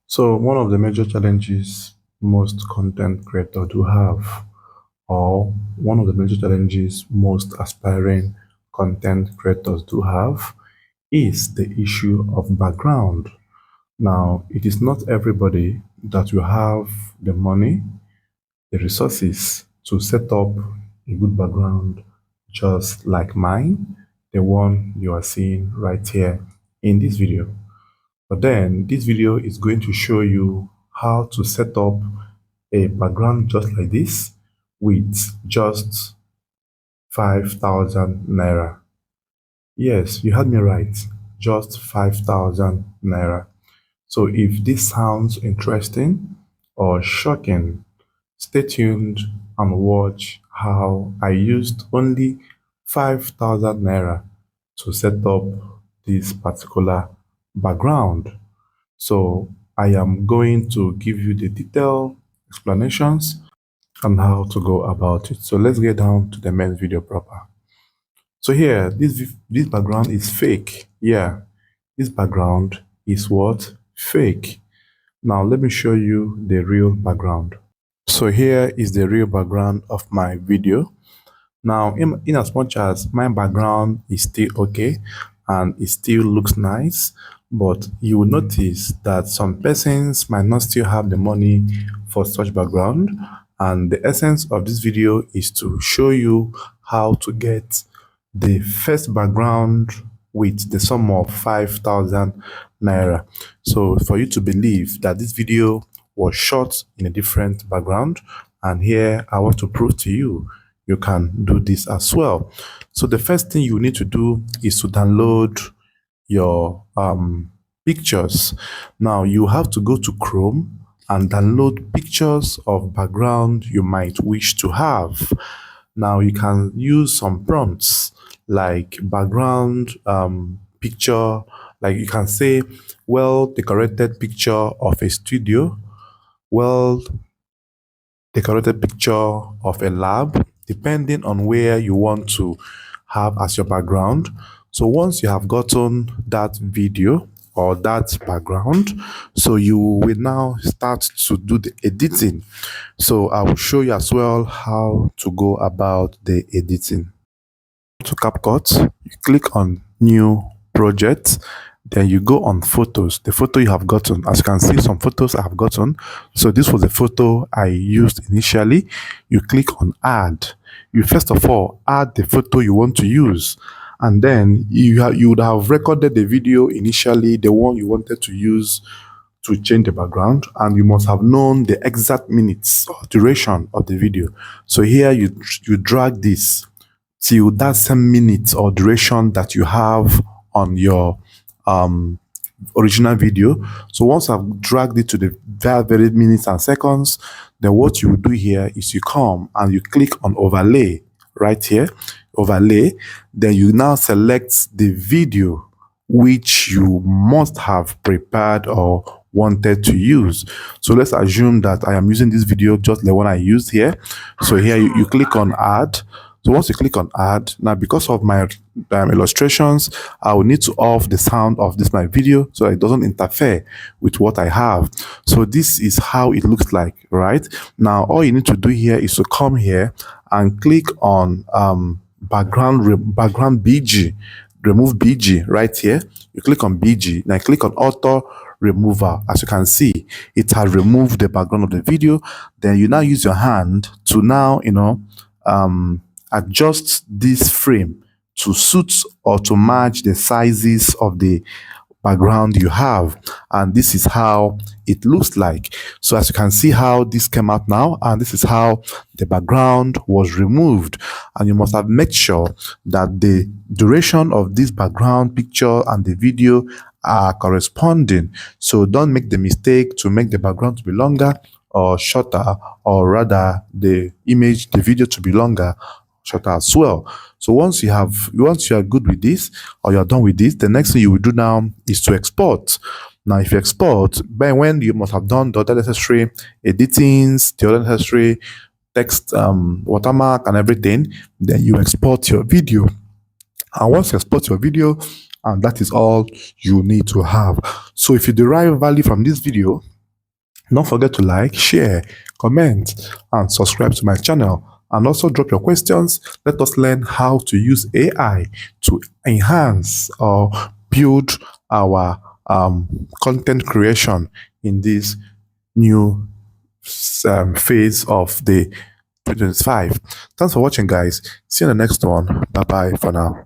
So one of the major challenges most content creators do have, or one of the major challenges most aspiring content creators do have, is the issue of background. Now, it is not everybody that will have the money, the resources to set up a good background just like mine, the one you are seeing right here in this video. But then this video is going to show you how to set up a background just like this with just 5,000 naira. Yes, you heard me right. Just 5,000 naira. So if this sounds interesting or shocking, stay tuned and watch how I used only 5,000 naira to set up this particular background. So I am going to give you the detailed explanations on how to go about it. So let's get down to the main video proper. So here, this background is fake. Yeah, this background is what? Fake. Now let me show you the real background. So here is the real background of my video. Now, in as much as my background is still okay and it still looks nice, but you will notice that some persons might not still have the money for such background. And the essence of this video is to show you how to get the first background with the sum of 5,000 naira. So for you to believe that this video was shot in a different background, and here I want to prove to you you can do this as well. So the first thing you need to do is to download your pictures. Now you have to go to Chrome and download pictures of background you might wish to have. Now you can use some prompts like background picture, like you can say well decorated picture of a studio, well decorated picture of a lab, depending on where you want to have as your background. So once you have gotten that video or that background, so you will now start to do the editing. So I will show you as well how to go about the editing. To CapCut, you click on new project, then you go on photos, the photo you have gotten. As you can see, some photos I have gotten. So this was the photo I used initially. You click on add. You first of all add the photo you want to use, and then you would have recorded the video initially, the one you wanted to use to change the background, and you must have known the exact minutes or duration of the video. So here you drag this till that same minute or duration that you have on your original video. So once I've dragged it to the very minutes and seconds, then what you will do here is you come and you click on overlay right here, overlay. Then you now select the video which you must have prepared or wanted to use. So let's assume that I am using this video just the one I used here. So here you click on add. So once you click on add, now because of my illustrations, I will need to off the sound of this my video so it doesn't interfere with what I have. So this is how it looks like, right? Now all you need to do here is to come here and click on background BG, remove BG right here. You click on BG, now click on auto remover. As you can see, it has removed the background of the video. Then you now use your hand to now adjust this frame to suit or to match the sizes of the background you have, and this is how it looks like. So as you can see how this came out now, and this is how the background was removed, and you must have made sure that the duration of this background picture and the video are corresponding. So don't make the mistake to make the background to be longer or shorter, or rather the video to be longer, shorter as well. So once you are good with this, or you're done with this, the next thing you will do now is to export. Now if you export, by when you must have done the other necessary editings, the other necessary text watermark and everything, then you export your video. And once you export your video, and that is all you need to have. So if you derive value from this video, Don't forget to like, share, comment, and subscribe to my channel. And also drop your questions. Let us learn how to use AI to enhance or build our content creation in this new phase of the 2025. Thanks for watching, guys. See you in the next one. Bye bye for now.